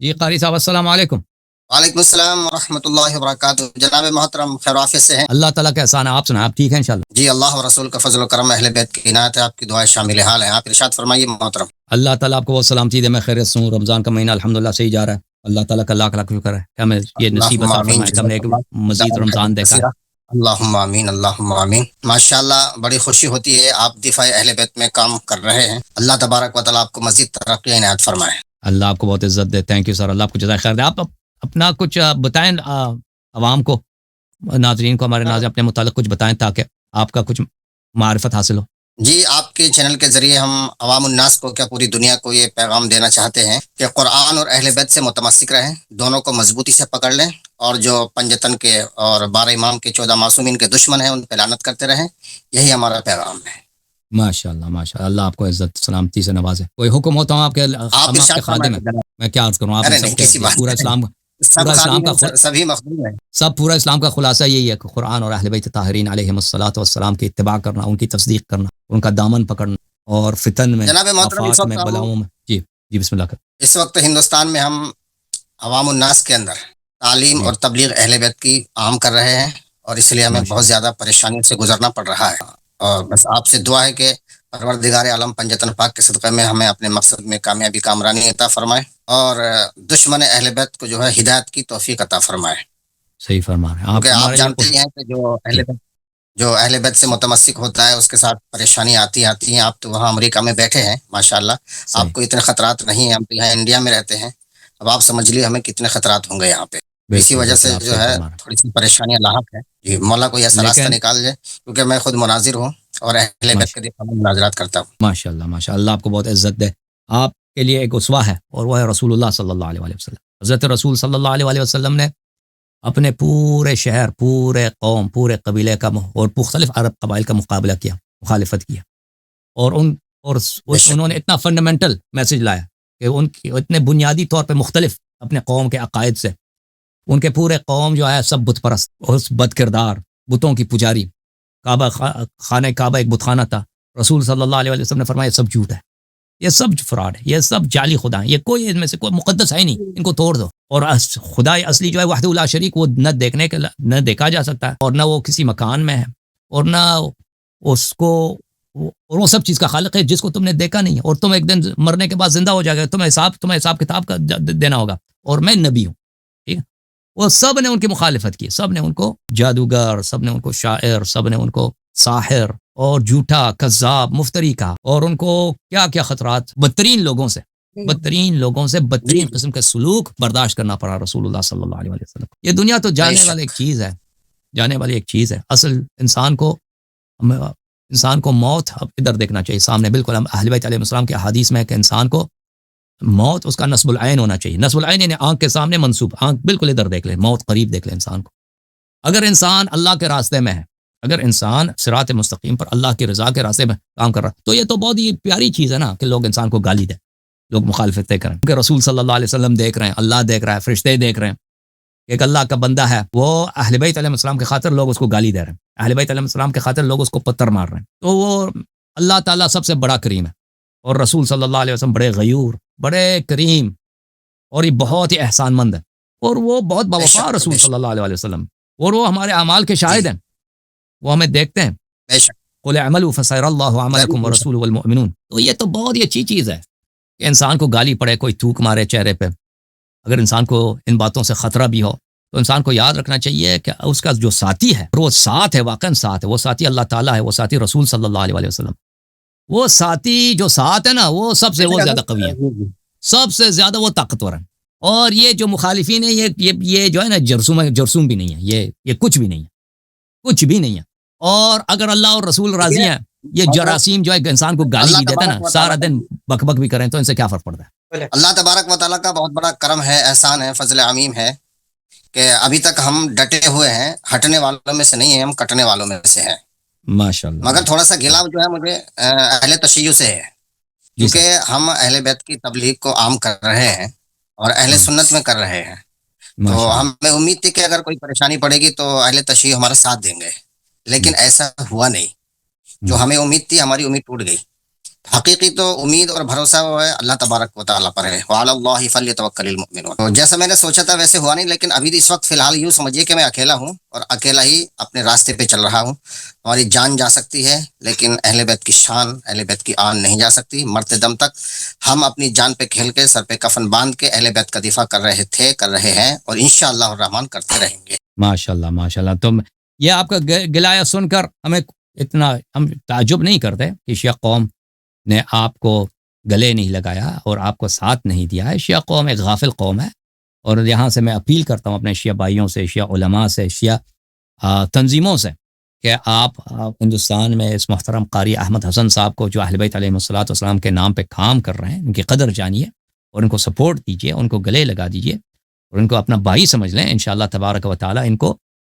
جی قاری صاحب السلام علیکم. وعلیکم السلام ورحمۃ اللہ وبرکاتہ. جناب محترم خیر و عافیت سے ہیں؟ اللہ تعالیٰ کا احسان ہے. آپ سنائیں, آپ ٹھیک ہیں انشاءاللہ؟ جی اللہ و رسول کا فضل و کرم, اہل بیت کی عنایت ہے, آپ کی دعائیں شامل حال ہیں. آپ ارشاد فرمائیے محترم. اللہ تعالیٰ آپ کو بہت سلامتی دے. میں خیریت سے ہوں. رمضان کا مہینہ الحمدللہ صحیح جا رہا ہے. اللہ تعالیٰ کا لاکھ لاکھ شکر ہے کہ ہمیں یہ نصیب اللہم عطا آمین. فرمائے کہ ہم نے ایک مزید رمضان دیکھا ہے. اللہم آمین اللہم آمین. ماشاء اللہ بڑی خوشی ہوتی ہے, آپ دفاع اہل بیت میں کام کر رہے ہیں. اللہ تبارک و تعالیٰ آپ کو مزید ترقی عنایت فرمائے. اللہ آپ کو بہت عزت دے. Thank you sir. اللہ آپ کو جزائے خیر دے. آپ اپنا کچھ بتائیں عوام کو, ناظرین کو, ہمارے ناظرین اپنے متعلق کچھ بتائیں تاکہ آپ کا کچھ معرفت حاصل ہو. جی آپ کے چینل کے ذریعے ہم عوام الناس کو, کیا پوری دنیا کو, یہ پیغام دینا چاہتے ہیں کہ قرآن اور اہل بیت سے متمسک رہیں, دونوں کو مضبوطی سے پکڑ لیں, اور جو پنجتن کے اور 12 امام کے 14 معصومین کے دشمن ہیں ان پہ لعنت کرتے رہیں. یہی ہمارا پیغام ہے. ماشاء اللہ اللہ آپ کو عزت سلامتی سے نوازے. کوئی حکم ہوتا ہوں آپ کے, آپ آپ کے خادم ہیں, میں کیا عرض کروں. آپ ارے سب نہیں, کے کسی بات پورا اسلام سب خادم ہیں, سبھی مخدوم ہیں. سب پورا اسلام کا خلاصہ یہی ہے کہ قرآن اور اہل بیت طاہرین علیہم الصلوۃ والسلام کی اتباع کرنا, ان کی تصدیق کرنا, ان کا دامن پکڑنا, اور فتن میں, جناب محترم, آفات میں, بلاؤں میں. جی بسم اللہ. اس وقت ہندوستان میں ہم عوام الناس کے اندر تعلیم اور تبلیغ اہل بیت کی عام کر رہے ہیں, اور اس لیے ہمیں بہت زیادہ پریشانیوں سے گزرنا پڑ رہا ہے. اور بس آپ سے دعا ہے کہ پروردگار عالم پنجتن پاک کے صدقے میں ہمیں اپنے مقصد میں کامیابی کامرانی عطا فرمائے, اور دشمن اہل بیت کو جو ہے ہدایت کی توفیق عطا فرمائے. صحیح فرما رہے ہیں کیونکہ آپ جانتے ہی ہیں کہ جو اہل بیت سے متمسک ہوتا ہے اس کے ساتھ پریشانی آتی ہیں. آپ تو وہاں امریکہ میں بیٹھے ہیں ماشاءاللہ, آپ کو اتنے خطرات نہیں ہیں. ہم تو یہاں انڈیا میں رہتے ہیں. اب آپ سمجھ لیے ہمیں کتنے خطرات ہوں گے یہاں پہ. اسی وجہ سے جو ہے تھوڑی سی پریشانیاں لاحق ہے. جی مولا کو ایسا راستہ نکال جائے, کیونکہ میں خود مناظر ہوں اور اہل بیت کے دفاع میں مناظرات کرتا ہوں. ماشاء اللہ آپ کو بہت عزت دے. آپ کے لیے ایک اسوہ ہے, اور وہ ہے رسول اللہ صلی اللہ علیہ وسلم. حضرت رسول صلی اللہ علیہ وسلم نے اپنے پورے شہر, پورے قوم, پورے قبیلے کا اور مختلف عرب قبائل کا مقابلہ کیا, مخالفت کیا, اور انہوں نے اتنا فنڈامنٹل میسج لایا کہ ان کی اتنے بنیادی طور پہ مختلف اپنے قوم کے عقائد سے. ان کے پورے قوم جو ہے سب بت پرست اور بد کردار, بتوں کی پجاری. خانہ کعبہ ایک بت خانہ تھا. رسول صلی اللہ علیہ وسلم نے فرمایا یہ سب جھوٹ ہے, یہ سب فراڈ ہے, یہ سب جعلی خدا ہیں, یہ کوئی ان میں سے کوئی مقدس ہے نہیں, ان کو توڑ دو. اور خدا اصلی جو ہے وحدہ لا شریک, وہ نہ دیکھا جا سکتا ہے, اور نہ وہ کسی مکان میں ہے, اور نہ اس کو, اور وہ سب چیز کا خالق ہے جس کو تم نے دیکھا نہیں ہے, اور تم ایک دن مرنے کے بعد زندہ ہو جائے گا, تمہیں حساب کتاب کا دینا ہوگا, اور میں نبی ہوں. ٹھیک ہے, وہ سب نے ان کی مخالفت کی, سب نے ان کو جادوگر, سب نے ان کو شاعر, سب نے ان کو ساحر اور جھوٹا کذاب مفتری کہا, اور ان کو کیا کیا خطرات, بدترین لوگوں سے بدترین قسم کے سلوک برداشت کرنا پڑا رسول اللہ صلی اللہ علیہ وسلم. یہ دنیا تو جانے والی ایک چیز ہے. اصل انسان کو موت اب ادھر دیکھنا چاہیے سامنے, بالکل. ہم اہل بیت علیہ السلام کے حدیث میں کہ انسان کو موت اس کا نصب العین ہونا چاہیے. نصب العین یعنی آنکھ کے سامنے منصوب, آنکھ بالکل ادھر دیکھ لے, موت قریب دیکھ لے انسان کو. اگر انسان اللہ کے راستے میں ہے, اگر انسان صراط مستقیم پر اللہ کی رضا کے راستے میں کام کر رہا, تو یہ تو بہت ہی پیاری چیز ہے نا کہ لوگ انسان کو گالی دیں, لوگ مخالفتیں کریں. کہ رسول صلی اللہ علیہ وسلم دیکھ رہے ہیں, اللہ دیکھ رہا ہے, فرشتے دیکھ رہے ہیں, ایک اللہ کا بندہ ہے, وہ اہل بیت علیہ السلام کے خاطر لوگ اس کو گالی دے رہے ہیں, اہل بیت علیہ السلام کے خاطر لوگ اس کو پتھر مار رہے ہیں. تو وہ اللہ تعالیٰ سب سے بڑا کریم ہے, اور رسول صلی اللہ علیہ وسلم بڑے غیور, بڑے کریم, اور یہ بہت ہی احسان مند ہے, اور وہ بہت باوفا رسول صلی اللہ علیہ وسلم, اور وہ ہمارے اعمال کے شاہد ہیں, وہ ہمیں دیکھتے ہیں. قل اعملوا فسيرى الله عملكم ورسوله والمؤمنون. تو یہ تو بہت ہی اچھی چیز ہے کہ انسان کو گالی پڑے, کوئی تھوک مارے چہرے پہ. اگر انسان کو ان باتوں سے خطرہ بھی ہو تو انسان کو یاد رکھنا چاہیے کہ اس کا جو ساتھی ہے, وہ ساتھ ہے, واقعاً ساتھ ہے, وہ ساتھی اللہ تعالیٰ ہے, وہ ساتھی رسول صلی اللہ علیہ وسلم. وہ ساتھی جو ساتھ ہے نا, وہ سب سے وہ زیادہ قوی ہے, سب سے زیادہ وہ طاقتور ہے. اور یہ جو مخالفین ہیں, یہ جو ہے نا جرسوم بھی نہیں ہے, یہ کچھ بھی نہیں ہے, کچھ بھی نہیں ہے. اور اگر اللہ اور رسول راضی ہیں, یہ جراثیم جو ہے انسان کو گالی بھی دیتا ہے نا, سارا دن بک بک بھی کریں, تو ان سے کیا فرق پڑتا ہے. اللہ تبارک و تعالیٰ کا بہت بڑا کرم ہے, احسان ہے, فضل عمیم ہے کہ ابھی تک ہم ڈٹے ہوئے ہیں, ہٹنے والوں میں سے نہیں ہیں, ہم کٹنے والوں میں سے ہیں ماشاءاللہ. مگر تھوڑا سا گلا جو ہے مجھے اہل تشیع سے ہے, کیونکہ ہم اہل بیت کی تبلیغ کو عام کر رہے ہیں اور اہل سنت میں کر رہے ہیں. تو ہمیں امید تھی کہ اگر کوئی پریشانی پڑے گی تو اہل تشیع ہمارا ساتھ دیں گے, لیکن ایسا ہوا نہیں. جو ہمیں امید تھی, ہماری امید ٹوٹ گئی. حقیقی تو امید اور بھروسہ وہ ہے اللہ تبارک و تعالیٰ پر ہے، وعلی اللہ فلیتوکل المؤمنون۔ تو جیسا میں نے سوچا تھا ویسے ہوا نہیں، لیکن ابھی اس وقت فی الحال یوں سمجھیے کہ میں اکیلا ہوں اور اکیلا ہی اپنے راستے پہ چل رہا ہوں۔ ہماری جان جا سکتی ہے لیکن اہل بیت کی شان، اہل بیت کی آن نہیں جا سکتی۔ مرتے دم تک ہم اپنی جان پہ کھیل کے، سر پہ کفن باندھ کے اہل بیت کا دفاع کر رہے تھے، کر رہے ہیں، اور انشاءاللہ الرحمن کرتے رہیں گے۔ ماشاء اللہ ماشاء اللہ۔ تم یہ آپ کا گلایہ سن کر ہمیں اتنا ہم تعجب نہیں کرتے کہ شیعہ قوم نے آپ کو گلے نہیں لگایا اور آپ کو ساتھ نہیں دیا ہے۔ شیعہ قوم ایک غافل قوم ہے، اور یہاں سے میں اپیل کرتا ہوں اپنے شیعہ بھائیوں سے، شیعہ علماء سے، شیعہ تنظیموں سے کہ آپ ہندوستان میں اس محترم قاری احمد حسن صاحب کو، جو اہل بیت علیہ الصلوۃ والسلام کے نام پہ کام کر رہے ہیں، ان کی قدر جانیے اور ان کو سپورٹ دیجیے، ان کو گلے لگا دیجیے اور ان کو اپنا بھائی سمجھ لیں۔ انشاءاللہ تبارک و تعالی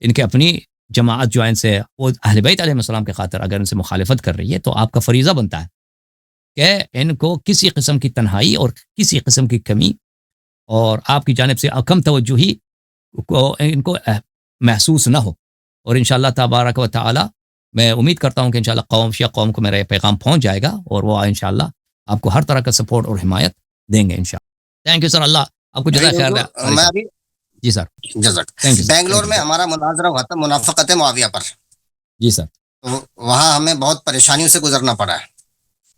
ان کے اپنی جماعت جو ان سے وہ اہل بیت علیہ السلام کے خاطر اگر ان سے مخالفت کر رہی ہے تو آپ کا فریضہ بنتا ہے کہ ان کو کسی قسم کی تنہائی اور کسی قسم کی کمی اور آپ کی جانب سے کم توجہی کو ان کو محسوس نہ ہو۔ اور انشاءاللہ تبارک و تعالی میں امید کرتا ہوں کہ انشاءاللہ شیعہ قوم کو میرا یہ پیغام پہنچ جائے گا اور وہ انشاءاللہ آپ کو ہر طرح کا سپورٹ اور حمایت دیں گے انشاءاللہ۔ تھینک یو سر، اللہ آپ کو جزائے خیر دے۔ میں ابھی جی سر، جزاک تھینک یو سر، بنگلور میں ہمارا مناظرہ ہوا تھا منافقت معاویہ پر، جی سر، تو وہاں ہمیں بہت پریشانیوں سے گزرنا پڑا ہے،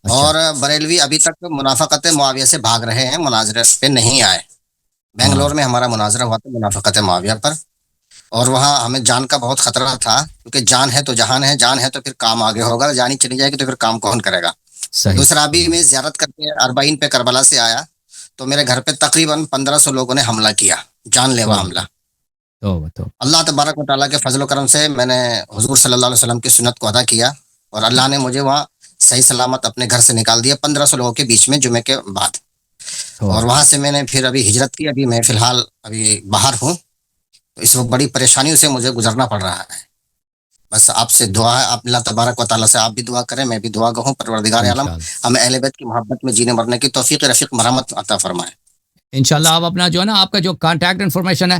اور بریلوی ابھی تک منافقت معاویہ سے بھاگ رہے ہیں، مناظرے پہ نہیں آئے۔ بنگلور میں ہمارا مناظرہ ہوا تھا منافقت معاویہ پر، اور وہاں ہمیں جان کا بہت خطرہ تھا، کیونکہ جان ہے تو جہان ہے، جان ہے تو پھر کام آگے ہوگا، جان ہی چلی جائے گی تو پھر کام کون کرے گا۔ دوسرا ابھی میں زیارت کر کے اربعین پہ کربلا سے آیا تو میرے گھر پہ تقریباً 1500 لوگوں نے حملہ کیا، جان لیوا حملہ۔ اللہ تبارک و تعالیٰ کے فضل و کرم سے میں نے حضور صلی اللہ علیہ وسلم کی سنت کو ادا کیا، اور اللہ نے مجھے وہاں صحیح سلامت اپنے گھر سے نکال دیا 1500 لوگوں کے بیچ میں جمعے کے بعد، اور وہاں سے میں نے پھر ابھی ہجرت کی، ابھی میں فی الحال ابھی باہر ہوں، تو اس وقت بڑی پریشانیوں سے مجھے گزرنا پڑ رہا ہے۔ بس آپ سے دعا ہے، آپ اللہ تبارک و تعالیٰ سے آپ بھی دعا کریں، میں بھی دعا گو ہوں، پروردگار عالم ہمیں اہل بیت کی محبت میں جینے مرنے کی توفیق رفیق مرحمت عطا فرمائے۔ انشاءاللہ آپ اپنا جو ہے نا، آپ کا جو کانٹیکٹ انفارمیشن ہے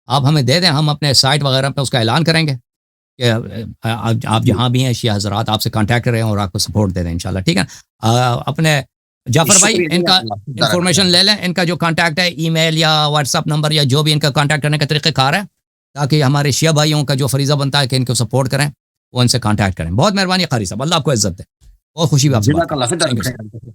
آپ ہمیں دے دیں، ہم اپنے سائٹ وغیرہ پہ اس کا اعلان کریں گے کہ آپ جہاں بھی ہیں شیعہ حضرات آپ سے کانٹیکٹ کریں اور آپ کو سپورٹ دے دیں انشاءاللہ، ٹھیک ہے۔ اپنے جعفر بھائی ان کا انفارمیشن لے لیں، ان کا جو کانٹیکٹ ہے ای میل یا واٹس ایپ نمبر یا جو بھی ان کا کانٹیکٹ کرنے کا طریقہ کار ہے، تاکہ ہمارے شیعہ بھائیوں کا جو فریضہ بنتا ہے کہ ان کو سپورٹ کریں، وہ ان سے کانٹیکٹ کریں۔ بہت مہربانی قاری صاحب، اللہ آپ کو عزت دے، بہت خوشی ہوئی آپ سے بات کریں۔